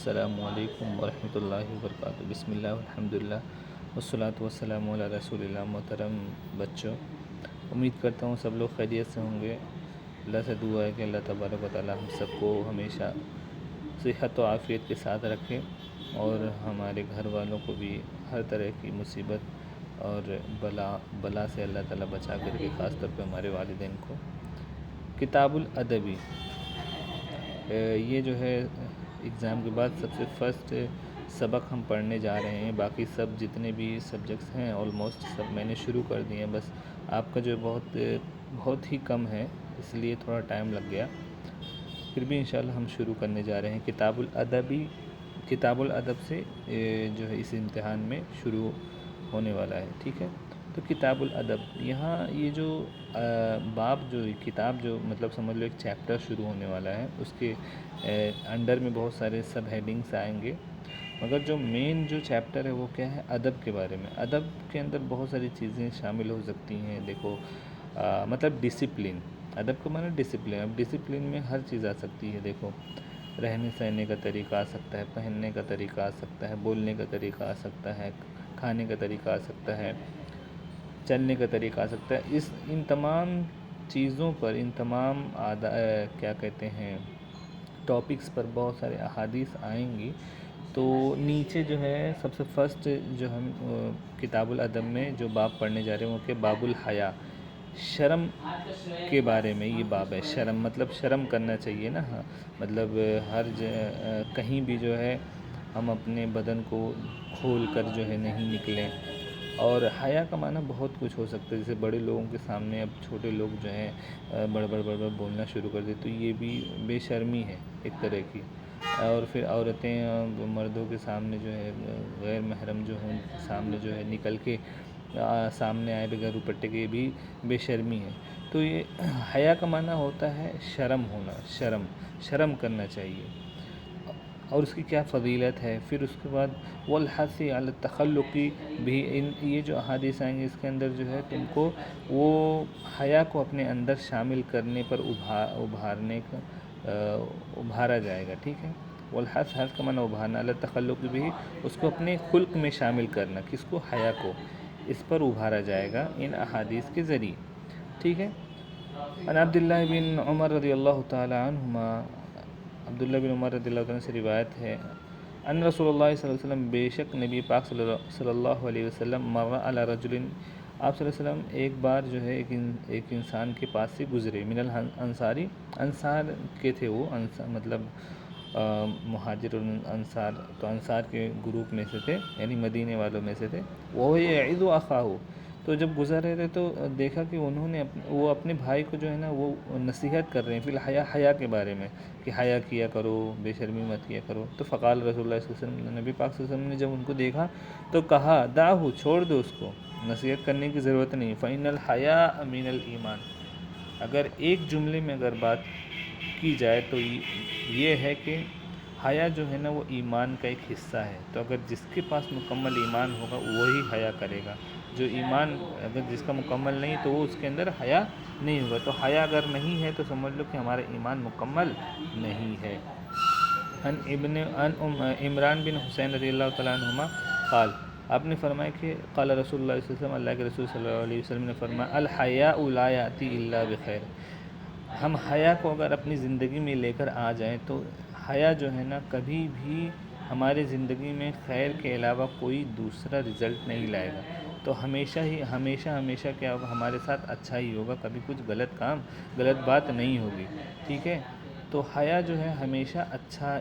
السلام علیکم ورحمۃ اللہ وبرکاتہ۔ بسم اللہ الحمدللہ والصلاۃ والسلام علی رسول اللہ۔ محترم بچوں، امید کرتا ہوں سب لوگ خیریت سے ہوں گے۔ اللہ سے دعا ہے کہ اللہ تبارک و تعالی ہم سب کو ہمیشہ صحت و عافیت کے ساتھ رکھے اور ہمارے گھر والوں کو بھی ہر طرح کی مصیبت اور بلا سے اللہ تعالیٰ بچا کر کے، خاص طور پہ ہمارے والدین کو۔ کتاب الادبی، یہ جو ہے ایگزام کے بعد سب سے فرسٹ سبق ہم پڑھنے جا رہے ہیں۔ باقی سب جتنے بھی سبجیکٹس ہیں آلموسٹ سب میں نے شروع کر دیے ہیں، بس آپ کا جو بہت ہی کم ہے، اس لیے تھوڑا ٹائم لگ گیا۔ پھر بھی انشاءاللہ ہم شروع کرنے جا رہے ہیں۔ کتاب الادب سے جو ہے اس امتحان میں شروع ہونے والا ہے، ٹھیک ہے۔ تو کتاب الادب، یہاں یہ جو کتاب جو مطلب سمجھ لو ایک چیپٹر شروع ہونے والا ہے، اس کے انڈر میں بہت سارے سب ہیڈنگس آئیں گے، مگر جو مین جو چیپٹر ہے وہ کیا ہے؟ ادب کے بارے میں۔ ادب کے اندر بہت ساری چیزیں شامل ہو سکتی ہیں۔ دیکھو مطلب ڈسپلن، ادب کا معنی ڈسپلن۔ اب ڈسپلن میں ہر چیز آ سکتی ہے۔ دیکھو رہنے سہنے کا طریقہ آ سکتا ہے، پہننے کا طریقہ آ سکتا ہے، بولنے کا طریقہ آ سکتا ہے، کھانے کا طریقہ آ سکتا ہے، چلنے کا طریقہ آ سکتا ہے۔ ان تمام چیزوں پر، ان تمام کیا کہتے ہیں ٹاپکس پر بہت سارے احادیث آئیں گی۔ تو نیچے جو ہے سب سے فرسٹ جو ہم کتاب الادب میں جو باب پڑھنے جا رہے ہیں وہ کہ باب الحیا، شرم کے بارے میں یہ باب ہے۔ شرم مطلب شرم کرنا چاہیے نا، ہاں مطلب کہیں بھی جو ہے ہم اپنے بدن کو کھول کر جو ہے نہیں نکلیں۔ اور حیا کا معنی بہت کچھ ہو سکتا ہے، جیسے بڑے لوگوں کے سامنے اب چھوٹے لوگ جو ہیں بڑ بولنا شروع کر دے تو یہ بھی بے شرمی ہے ایک طرح کی۔ اور پھر عورتیں مردوں کے سامنے جو ہے غیر محرم جو ہیں سامنے جو ہے نکل کے سامنے آئے بغیر دوپٹے کے، یہ بھی بے شرمی ہے۔ تو یہ حیا کا معنی ہوتا ہے شرم ہونا، شرم کرنا چاہیے، اور اس کی کیا فضیلت ہے۔ پھر اس کے بعد والحث علی التخلق بھی، یہ جو احادیث آئیں گے اس کے اندر جو ہے تم کو وہ حیا کو اپنے اندر شامل کرنے پر ابھارا جائے گا، ٹھیک ہے۔ والحث، حث کا معنی ابھارنا، علی التخلق بھی اس کو اپنے خلق میں شامل کرنا، کس کو؟ حیا کو، اس پر ابھارا جائے گا ان احادیث کے ذریعے، ٹھیک ہے۔ عن عبداللہ بن عمر رضی اللہ تعالی عنہما، عبداللہ بن عمر رضی اللہ عنہ سے روایت ہے، ان رسول اللہ صلی اللہ علیہ وسلم، بے شک نبی پاک صلی اللہ علیہ وسلم، مر علی رجل، آپ صلی اللہ علیہ وسلم ایک بار جو ہے ایک انسان کے پاس سے گزرے، من الانصاری، انصار کے تھے وہ، مطلب مہاجر انصار، تو انصار کے گروپ میں سے تھے، یعنی مدینے والوں میں سے تھے۔ وہ یعظ اخاہ، تو جب گزر رہے تھے تو دیکھا کہ انہوں نے وہ اپنے بھائی کو جو ہے نا وہ نصیحت کر رہے ہیں فی الحیا، حیا کے بارے میں، کہ حیا کیا کرو، بے شرمی مت کیا کرو۔ تو فقال رسول اللہ صلی اللہ علیہ وسلم، نبی پاک صلی اللہ علیہ وسلم نے جب ان کو دیکھا تو کہا دعہ، چھوڑ دو اس کو، نصیحت کرنے کی ضرورت نہیں۔ فإن الحیاء من الایمان، اگر ایک جملے میں اگر بات کی جائے تو یہ ہے کہ حیا جو ہے نا وہ ایمان کا ایک حصہ ہے۔ تو اگر جس کے پاس مکمل ایمان ہوگا وہی حیا کرے گا، جو ایمان اگر جس کا مکمل نہیں تو وہ اس کے اندر حیا نہیں ہوگا۔ تو حیا اگر نہیں ہے تو سمجھ لو کہ ہمارا ایمان مکمل نہیں ہے۔ عمران بن حسین رضی اللہ تعالیٰ عنہما قال، آپ نے فرمایا کہ قال رسول اللہ صلی اللہ علیہ وسلم، اللہ کے رسول صلی اللہ علیہ وسلم نے فرمایا، الحیاء لا یأتی الا بخیر، ہم حیا کو اگر اپنی زندگی میں لے کر آ جائیں تو حیا جو ہے نا کبھی بھی ہماری زندگی میں خیر کے علاوہ کوئی دوسرا رزلٹ نہیں لائے گا۔ تو ہمیشہ کیا ہوگا؟ ہمارے ساتھ اچھا ہی ہوگا، کبھی کچھ غلط بات نہیں ہوگی، ٹھیک ہے۔ تو حیا جو ہے ہمیشہ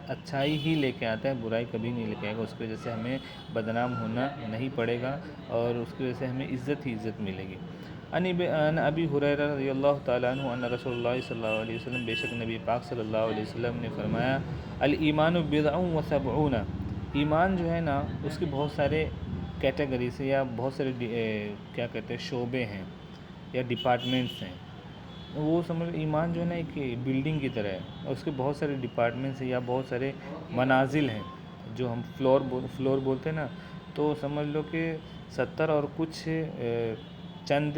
اچھائی ہی لے کے آتا ہے، برائی کبھی نہیں لے کے آئے گا۔ اس کی وجہ سے ہمیں بدنام ہونا نہیں پڑے گا اور اس کی وجہ سے ہمیں عزت ہی عزت ملے گی۔ عن ابی ہریرہ رضی اللہ تعالیٰ عنہ ان رسول اللہ صلی اللہ علیہ وسلم، بے شک نبی پاک صلی اللہ علیہ وسلم نے فرمایا، الایمان بضع و سبعون، ایمان جو ہے نا اس کے بہت سارے کیٹیگریز یا بہت سارے کیا کہتے ہیں شعبے ہیں یا ڈپارٹمنٹس ہیں۔ وہ سمجھ ایمان جو ہے نا ایک بلڈنگ کی طرح ہے، اور اس کے بہت سارے ڈپارٹمنٹس ہیں یا بہت سارے منازل ہیں، جو ہم فلور بولتے ہیں نا، تو سمجھ لو کہ 70 اور کچھ چند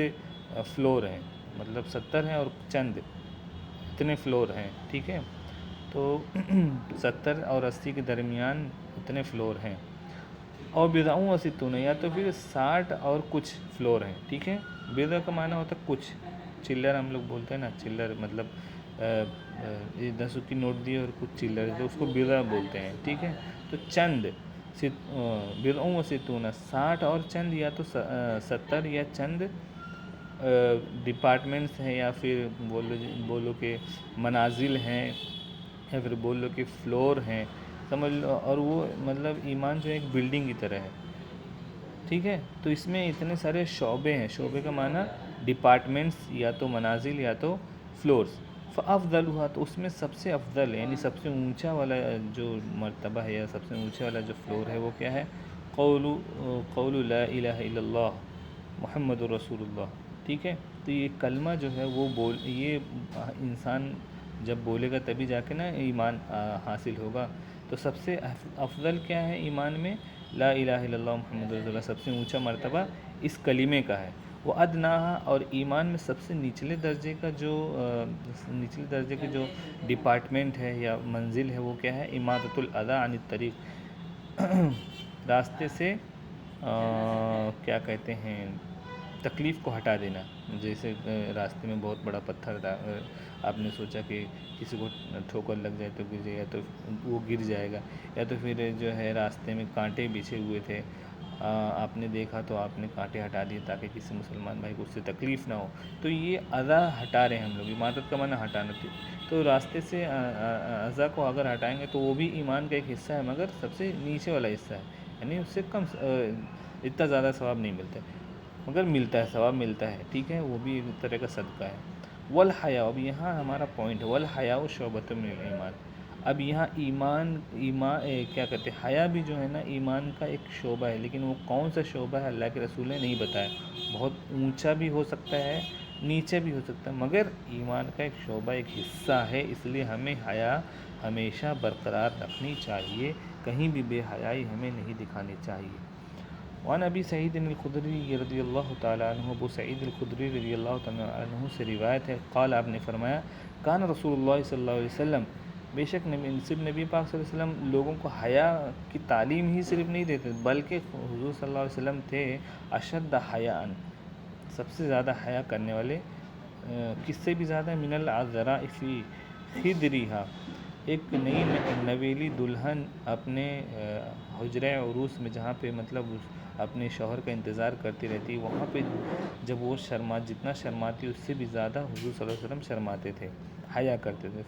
فلور ہیں، مطلب 70 ہیں اور چند اتنے فلور ہیں، ٹھیک ہے۔ تو 70 اور 80 کے درمیان اتنے فلور ہیں، اور بضعوں و ستون یا تو پھر 60 اور کچھ فلور ہیں، ٹھیک ہے۔ بضع کا معنی ہوتا ہے کچھ، چلر ہم لوگ بولتے ہیں نا، چلر مطلب یہ 10 کی نوٹ دی اور کچھ چلر ہے تو اس کو بضع بولتے ہیں، ٹھیک ہے۔ تو چند بضعوں و ستون 60 اور چند، یا تو 70 یا چند ڈپارٹمنٹس ہیں، یا پھر بولو کہ منازل ہیں، یا پھر بول لو کہ فلور ہیں، سمجھ لو۔ اور وہ مطلب ایمان جو ہے ایک بلڈنگ کی طرح ہے، ٹھیک ہے۔ تو اس میں اتنے سارے شعبے ہیں، شعبے کا معنی ڈپارٹمنٹس، یا تو منازل یا تو فلورز۔ فافضلها، تو اس میں سب سے افضل یعنی سب سے اونچا والا جو مرتبہ ہے یا سب سے اونچا والا جو فلور ہے وہ کیا ہے؟ قول لا الہ الا اللہ محمد رسول اللہ، ٹھیک ہے۔ تو یہ کلمہ جو ہے وہ یہ انسان جب بولے گا تبھی جا کے نا ایمان حاصل ہوگا۔ تو سب سے افضل کیا ہے ایمان میں؟ لا الہ الا اللہ محمد رسول اللہ، سب سے اونچا مرتبہ اس کلمے کا ہے۔ وہ ادناہا، اور ایمان میں سب سے نچلے درجے کا نچلے درجے کے جو ڈپارٹمنٹ ہے یا منزل ہے وہ کیا ہے؟ اماطۃ الاذی عن الطریق، راستے سے کیا کہتے ہیں، تکلیف کو ہٹا دینا۔ جیسے راستے میں بہت بڑا پتھر آپ نے سوچا کہ کسی کو ٹھوکر لگ جائے تو گر جائے، یا تو وہ گر جائے گا، یا تو پھر جو ہے راستے میں کانٹے بچھے ہوئے تھے، آپ نے دیکھا تو آپ نے کانٹے ہٹا دیے تاکہ کسی مسلمان بھائی کو اس سے تکلیف نہ ہو۔ تو یہ اذی ہٹا رہے ہیں ہم لوگ، اماطت کا معنی ہٹانا تھی۔ تو راستے سے اذی کو اگر ہٹائیں گے تو وہ بھی ایمان کا ایک حصہ ہے، مگر سب سے نیچے والا حصہ ہے، یعنی اس سے کم، اتنا زیادہ ثواب نہیں ملتا ہے، مگر ملتا ہے، ثواب ملتا ہے، ٹھیک ہے۔ وہ بھی ایک طرح کا صدقہ ہے۔ والحیاء، اب یہاں ہمارا پوائنٹ ہے، والحیاء شعبۃ من الایمان۔ اب یہاں ایمان کیا کہتے ہیں، حیا بھی جو ہے نا ایمان کا ایک شعبہ ہے، لیکن وہ کون سا شعبہ ہے اللہ کے رسول نے نہیں بتایا۔ بہت اونچا بھی ہو سکتا ہے، نیچے بھی ہو سکتا ہے، مگر ایمان کا ایک شعبہ، ایک حصہ ہے، اس لیے ہمیں حیا ہمیشہ برقرار رکھنی چاہیے، کہیں بھی بے حیائی ہمیں نہیں دکھانی چاہیے۔ وعن ابی سعید الخدری رضی اللہ تعالیٰ عنہ، ابو سعید الخدری رضی اللہ تعالیٰ عنہ سے روایت ہے، قال، آپ نے فرمایا، کان رسول اللہ صلی اللہ علیہ وسلم، بے شک صرف نبی پاک صلی اللہ علیہ وسلم لوگوں کو حیا کی تعلیم ہی صرف نہیں دیتے، بلکہ حضور صلی اللہ علیہ وسلم تھے اشد حیاء، سب سے زیادہ حیا کرنے والے، کس سے بھی زیادہ؟ من العذراء فی خدریہا، ایک نئی نویلی دلہن اپنے حجرہ عروس میں، جہاں پہ مطلب اپنے شوہر کا انتظار کرتی رہتی، وہاں پہ جب وہ جتنا شرماتی اس سے بھی زیادہ حضور صلی اللہ علیہ وسلم شرماتے تھے، حیا کرتے تھے۔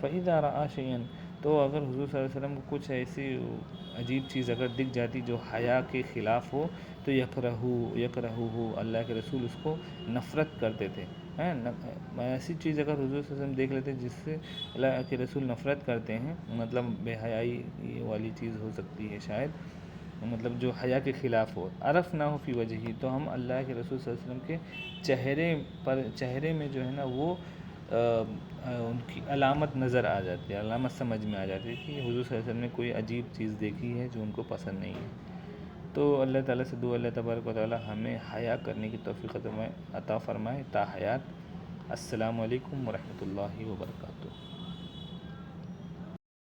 فَإِذَا رَأَىٰ شَيْئًا، تو اگر حضور صلی اللہ علیہ وسلم کو کچھ ایسی عجیب چیز اگر دکھ جاتی جو حیا کے خلاف ہو تو یکرہہ، اللہ کے رسول اس کو نفرت کرتے تھے۔ ایسی چیز اگر حضور صلی اللہ علیہ وسلم دیکھ لیتے جس سے اللہ کے رسول نفرت کرتے ہیں، مطلب بے حیائی والی چیز ہو سکتی ہے شاید، مطلب جو حیا کے خلاف ہو، عرفناہ فی وجہہ، تو ہم اللہ کے رسول صلی اللہ علیہ وسلم کے چہرے میں جو ہے نا وہ ان کی علامت نظر آ جاتی ہے، علامت سمجھ میں آ جاتی ہے کہ حضور صلی اللہ علیہ وسلم نے کوئی عجیب چیز دیکھی ہے جو ان کو پسند نہیں ہے۔ تو اللہ تعالیٰ سے دعا، اللہ تبارک و تعالیٰ ہمیں حیا کرنے کی توفیق عطا فرمائے تا حیات۔ السلام علیکم ورحمۃ اللہ وبرکاتہ۔